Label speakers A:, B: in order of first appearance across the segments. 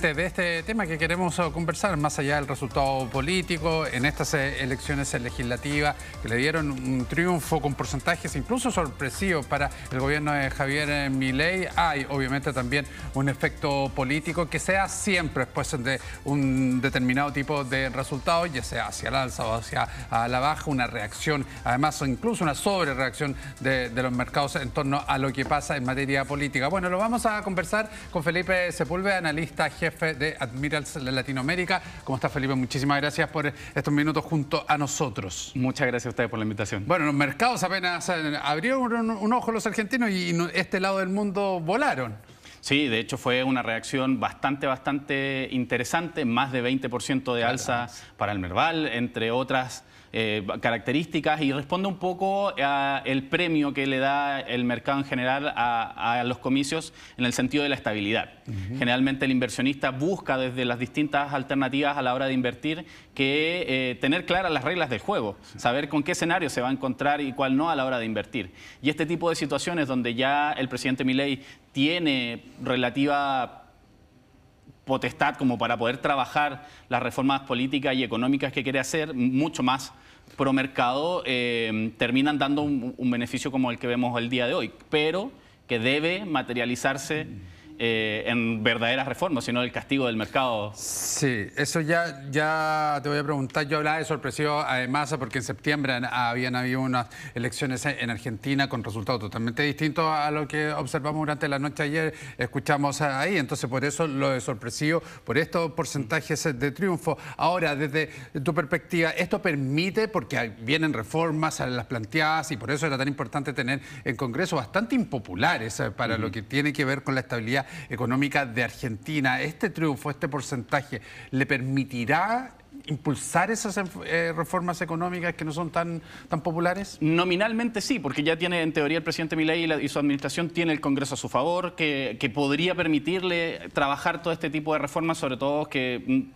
A: justamente de este tema que queremos conversar, más allá del resultado político, en estas elecciones legislativas que le dieron un triunfo con porcentajes incluso sorpresivos para el gobierno de Javier Milei. Hay obviamente también un efecto político que sea siempre después de un determinado tipo de resultados, ya sea hacia el alza o hacia la baja, una reacción, además incluso una sobrereacción de los mercados en torno a lo que pasa en materia política. Bueno, lo vamos a conversar con Felipe Sepúlveda, analista jefe de Admirals Latinoamérica. ¿Cómo está, Felipe? Muchísimas gracias por estos minutos junto a nosotros.
B: Muchas gracias a ustedes por la invitación.
A: Bueno, los mercados apenas abrieron un ojo los argentinos y este lado del mundo volaron.
B: Sí, de hecho fue una reacción bastante interesante, más de 20% de alza para el Merval, entre otras características, y responde un poco al premio que le da el mercado en general a los comicios en el sentido de la estabilidad. Generalmente el inversionista busca desde las distintas alternativas a la hora de invertir que tener claras las reglas del juego, saber con qué escenario se va a encontrar y cuál no a la hora de invertir. Y este tipo de situaciones donde ya el presidente Milei tiene relativa potestad como para poder trabajar las reformas políticas y económicas que quiere hacer, mucho más pro mercado, terminan dando un beneficio como el que vemos el día de hoy, pero que debe materializarse en verdaderas reformas, sino el castigo del mercado.
A: Sí, eso ya te voy a preguntar. Yo hablaba de sorpresivo, además, porque en septiembre habían habido unas elecciones en Argentina con resultados totalmente distintos a lo que observamos durante la noche ayer, escuchamos ahí. Entonces, por eso lo de sorpresivo, por estos porcentajes de triunfo. Ahora, desde tu perspectiva, ¿esto permite, porque vienen reformas a las planteadas y por eso era tan importante tener en Congreso bastante impopulares para lo que tiene que ver con la estabilidad económica de Argentina? ¿Este triunfo, este porcentaje, le permitirá impulsar esas reformas económicas que no son tan populares?
B: Nominalmente sí, porque ya tiene, en teoría, el presidente Milei y su administración tiene el Congreso a su favor, que podría permitirle trabajar todo este tipo de reformas, sobre todo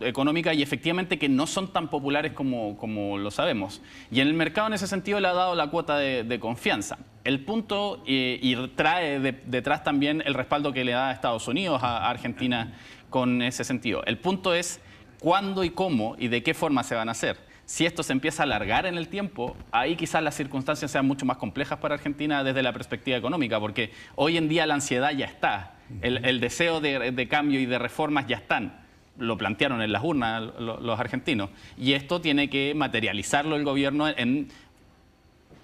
B: económicas, y efectivamente que no son tan populares como lo sabemos. Y en el mercado, en ese sentido, le ha dado la cuota de confianza. El punto, y trae detrás también el respaldo que le da a Estados Unidos, a Argentina, con ese sentido. El punto es cuándo y cómo y de qué forma se van a hacer. Si esto se empieza a alargar en el tiempo, ahí quizás las circunstancias sean mucho más complejas para Argentina desde la perspectiva económica, porque hoy en día la ansiedad ya está, el deseo de cambio y de reformas ya están. Lo plantearon en las urnas los argentinos, y esto tiene que materializarlo el gobierno en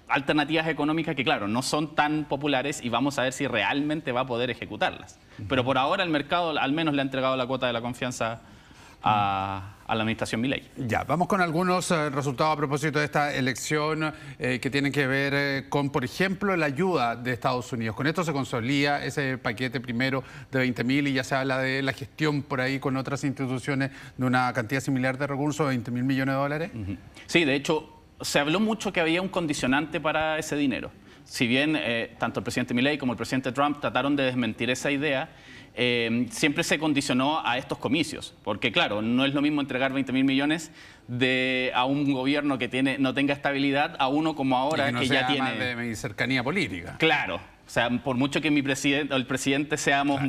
B: alternativas económicas que, claro, no son tan populares, y vamos a ver si realmente va a poder ejecutarlas. Pero por ahora el mercado al menos le ha entregado la cuota de la confianza a la administración Milei.
A: Ya, vamos con algunos resultados a propósito de esta elección que tienen que ver con, por ejemplo, la ayuda de Estados Unidos. Con esto se consolida ese paquete primero de 20.000 y ya se habla de la gestión por ahí con otras instituciones de una cantidad similar de recursos, 20.000 millones de dólares.
B: Sí, de hecho, se habló mucho que había un condicionante para ese dinero. Si bien tanto el presidente Milei como el presidente Trump trataron de desmentir esa idea, siempre se condicionó a estos comicios, porque claro, no es lo mismo entregar 20.000 millones a un gobierno que no tenga estabilidad a uno como ahora,
A: que
B: ya tiene
A: más de mi cercanía política.
B: Claro. O sea, por mucho que el presidente seamos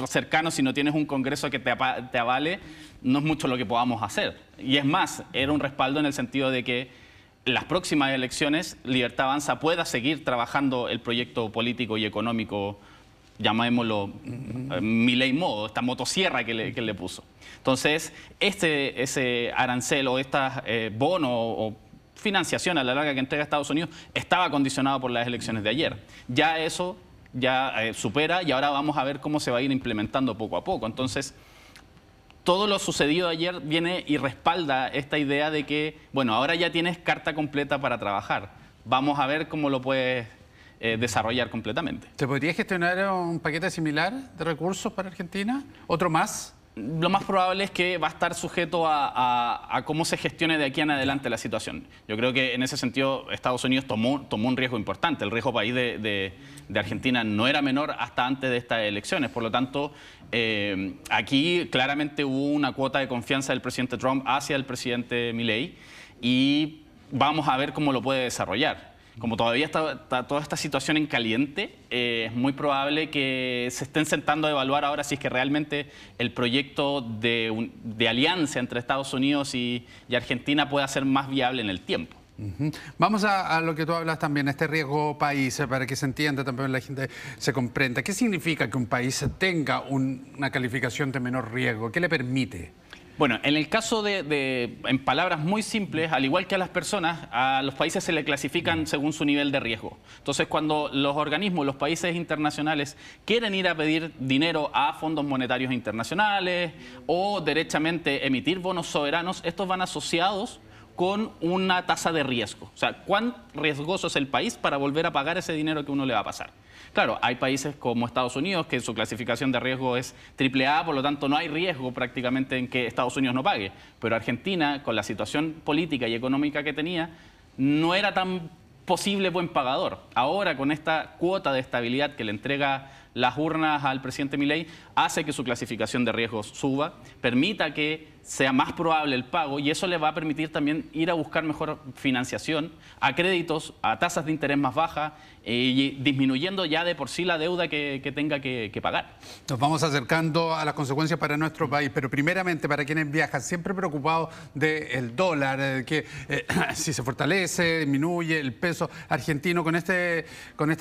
B: cercanos, si no tienes un Congreso que te avale, no es mucho lo que podamos hacer. Y es más, era un respaldo en el sentido de que las próximas elecciones Libertad Avanza pueda seguir trabajando el proyecto político y económico, llamémoslo Milei modo, esta motosierra que le puso. Entonces, ese arancel o esta bono o financiación a la larga que entrega Estados Unidos estaba condicionado por las elecciones de ayer. Ya eso supera, y ahora vamos a ver cómo se va a ir implementando poco a poco. Entonces, todo lo sucedido ayer viene y respalda esta idea de que, bueno, ahora ya tienes carta completa para trabajar. Vamos a ver cómo lo puedes desarrollar completamente.
A: ¿Se podría gestionar un paquete similar de recursos para Argentina? ¿Otro más?
B: Lo más probable es que va a estar sujeto a cómo se gestione de aquí en adelante la situación. Yo creo que en ese sentido Estados Unidos tomó un riesgo importante. El riesgo país de Argentina no era menor hasta antes de estas elecciones. Por lo tanto, aquí claramente hubo una cuota de confianza del presidente Trump hacia el presidente Milei, y vamos a ver cómo lo puede desarrollar. como todavía está toda esta situación en caliente, es muy probable que se estén sentando a evaluar ahora si es que realmente el proyecto de alianza entre Estados Unidos y Argentina pueda ser más viable en el tiempo.
A: Vamos a lo que tú hablas también, este riesgo país, para que se entienda también, la gente se comprenda. ¿Qué significa que un país tenga una calificación de menor riesgo? ¿Qué le permite?
B: Bueno, en el caso en palabras muy simples, al igual que a las personas, a los países se le clasifican según su nivel de riesgo. Entonces, cuando los organismos, los países internacionales quieren ir a pedir dinero a fondos monetarios internacionales o derechamente emitir bonos soberanos, estos van asociados con una tasa de riesgo. O sea, ¿cuán riesgoso es el país para volver a pagar ese dinero que uno le va a pasar? Claro, hay países como Estados Unidos que su clasificación de riesgo es AAA, por lo tanto no hay riesgo prácticamente en que Estados Unidos no pague. Pero Argentina, con la situación política y económica que tenía, no era tan posible buen pagador. Ahora, con esta cuota de estabilidad que le entrega las urnas al presidente Milei, hace que su clasificación de riesgos suba, permita que sea más probable el pago y eso le va a permitir también ir a buscar mejor financiación a créditos, a tasas de interés más bajas y disminuyendo ya de por sí la deuda que tenga que pagar.
A: Nos vamos acercando a las consecuencias para nuestro país, pero primeramente para quienes viajan, siempre preocupados del dólar, que si se fortalece, disminuye el peso argentino con este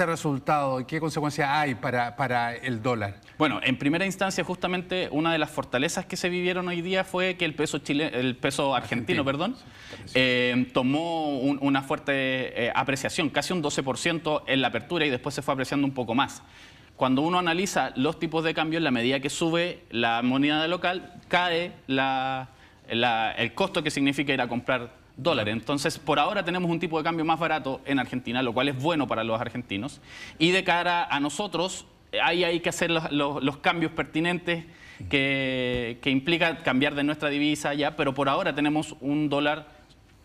A: resultado, ¿qué consecuencias hay para el dólar?
B: Bueno, en primera instancia, justamente una de las fortalezas que se vivieron hoy día fue que el peso argentino, tomó una fuerte apreciación, casi un 12% en la apertura y después se fue apreciando un poco más. Cuando uno analiza los tipos de cambio, en la medida que sube la moneda local, cae el costo que significa ir a comprar dólares. Entonces, por ahora tenemos un tipo de cambio más barato en Argentina, lo cual es bueno para los argentinos. Y de cara a nosotros, ahí hay que hacer los cambios pertinentes que implica cambiar de nuestra divisa ya, pero por ahora tenemos un dólar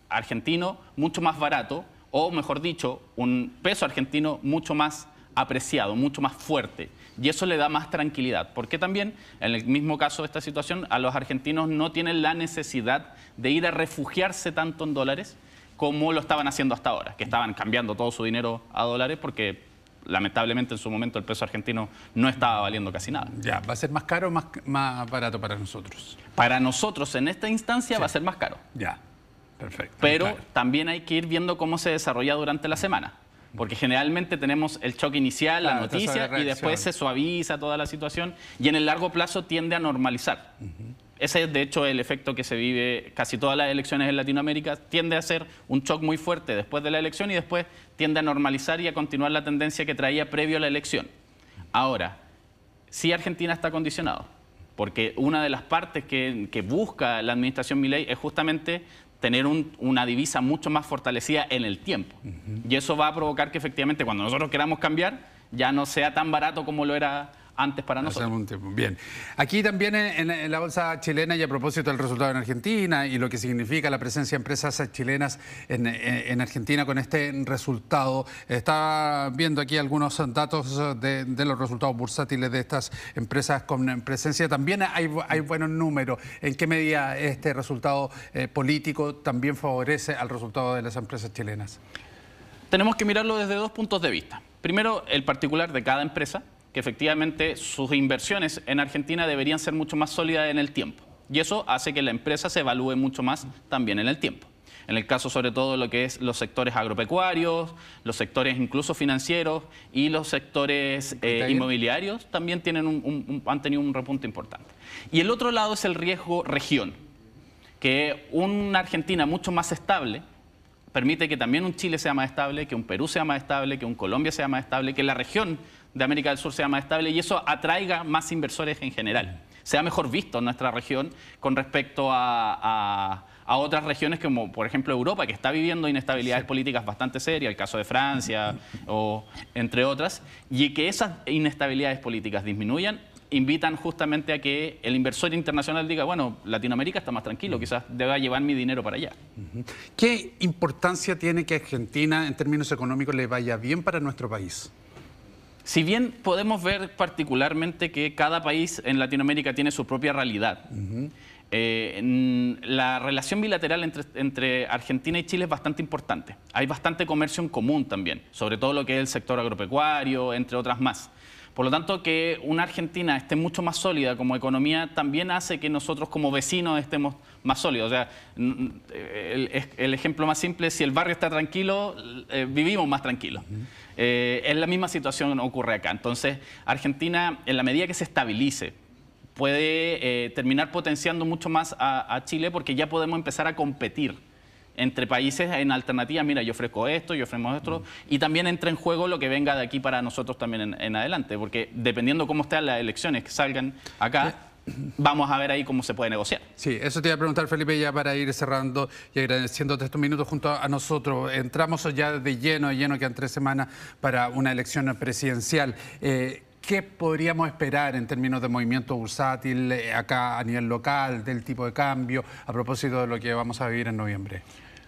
B: argentino mucho más barato, o mejor dicho, un peso argentino mucho más apreciado, mucho más fuerte. Y eso le da más tranquilidad, porque también, en el mismo caso de esta situación, a los argentinos no tienen la necesidad de ir a refugiarse tanto en dólares como lo estaban haciendo hasta ahora, que estaban cambiando todo su dinero a dólares porque lamentablemente en su momento el peso argentino no estaba valiendo casi nada.
A: Ya, ¿va a ser más caro o más barato para nosotros?
B: Para nosotros en esta instancia va a ser más caro.
A: Ya, perfecto.
B: Pero
A: claro,
B: también hay que ir viendo cómo se desarrolla durante la semana. Porque generalmente tenemos el choque inicial, la noticia, y después se suaviza toda la situación y en el largo plazo tiende a normalizar. Ese es, de hecho, el efecto que se vive casi todas las elecciones en Latinoamérica. Tiende a ser un shock muy fuerte después de la elección y después tiende a normalizar y a continuar la tendencia que traía previo a la elección. Ahora, sí Argentina está condicionado, porque una de las partes que busca la administración Milei es justamente tener una divisa mucho más fortalecida en el tiempo. Y eso va a provocar que efectivamente cuando nosotros queramos cambiar ya no sea tan barato como lo era antes para nosotros.
A: Bien. Aquí también en la bolsa chilena, y a propósito del resultado en Argentina y lo que significa la presencia de empresas chilenas en Argentina con este resultado, está viendo aquí algunos datos de los resultados bursátiles de estas empresas con presencia. También hay buenos números. ¿En qué medida este resultado político también favorece al resultado de las empresas chilenas?
B: Tenemos que mirarlo desde dos puntos de vista. Primero, el particular de cada empresa, que efectivamente sus inversiones en Argentina deberían ser mucho más sólidas en el tiempo. Y eso hace que la empresa se evalúe mucho más también en el tiempo. En el caso sobre todo de lo que es los sectores agropecuarios, los sectores incluso financieros y los sectores inmobiliarios también tienen han tenido un repunte importante. Y el otro lado es el riesgo región, que una Argentina mucho más estable permite que también un Chile sea más estable, que un Perú sea más estable, que un Colombia sea más estable, que la región de América del Sur sea más estable y eso atraiga más inversores en general. Sea mejor visto en nuestra región con respecto a otras regiones como por ejemplo Europa, que está viviendo inestabilidades políticas bastante serias, el caso de Francia o entre otras, y que esas inestabilidades políticas disminuyan, invitan justamente a que el inversor internacional diga, bueno, Latinoamérica está más tranquilo, quizás deba llevar mi dinero para allá.
A: ¿Qué importancia tiene que Argentina en términos económicos le vaya bien para nuestro país?
B: Si bien podemos ver particularmente que cada país en Latinoamérica tiene su propia realidad, La relación bilateral entre Argentina y Chile es bastante importante. Hay bastante comercio en común también, sobre todo lo que es el sector agropecuario, entre otras más. Por lo tanto, que una Argentina esté mucho más sólida como economía también hace que nosotros como vecinos estemos más sólidos. O sea, el ejemplo más simple es si el barrio está tranquilo, vivimos más tranquilos. Es la misma situación ocurre acá. Entonces, Argentina, en la medida que se estabilice, puede terminar potenciando mucho más a Chile porque ya podemos empezar a competir entre países en alternativas. Mira, yo ofrezco esto, yo ofrezco esto, y también entra en juego lo que venga de aquí para nosotros también en adelante, porque dependiendo cómo estén las elecciones que salgan acá, vamos a ver ahí cómo se puede negociar.
A: Sí, eso te iba a preguntar, Felipe, ya para ir cerrando y agradeciéndote estos minutos junto a nosotros. Entramos ya de lleno, quedan 3 semanas para una elección presidencial. ¿Qué podríamos esperar en términos de movimiento bursátil acá a nivel local, del tipo de cambio, a propósito de lo que vamos a vivir en noviembre?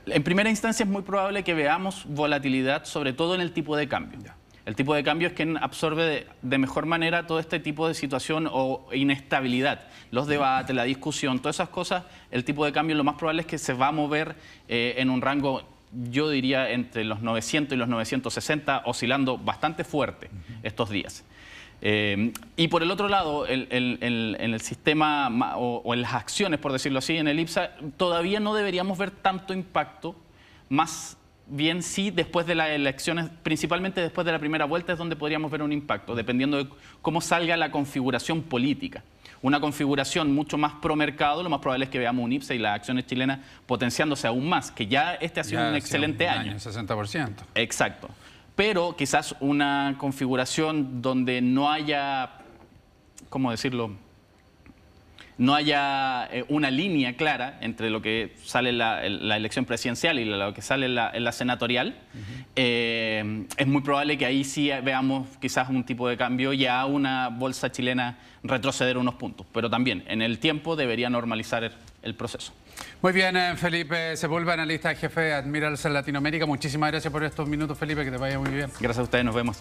B: En primera instancia es muy probable que veamos volatilidad, sobre todo en el tipo de cambio. El tipo de cambio es quien absorbe de mejor manera todo este tipo de situación o inestabilidad. Los debates, la discusión, todas esas cosas, el tipo de cambio lo más probable es que se va a mover en un rango, yo diría, entre los 900 y los 960, oscilando bastante fuerte estos días. Y por el otro lado, en el sistema o en las acciones, por decirlo así, en el IPSA, todavía no deberíamos ver tanto impacto, más bien sí después de las elecciones, principalmente después de la primera vuelta es donde podríamos ver un impacto, dependiendo de cómo salga la configuración política. Una configuración mucho más pro mercado, lo más probable es que veamos un IPSA y las acciones chilenas potenciándose aún más, que ya este ha sido un excelente año.
A: 60%.
B: Exacto. Pero quizás una configuración donde no haya, ¿cómo decirlo? No haya una línea clara entre lo que sale en la elección presidencial y lo que sale en la senatorial. Es muy probable que ahí sí veamos quizás un tipo de cambio y a una bolsa chilena retroceder unos puntos. Pero también en el tiempo debería normalizar el proceso.
A: Muy bien, Felipe Sepúlveda, analista jefe de Admirals en Latinoamérica. Muchísimas gracias por estos minutos, Felipe, que te vaya muy bien.
B: Gracias a ustedes, nos vemos.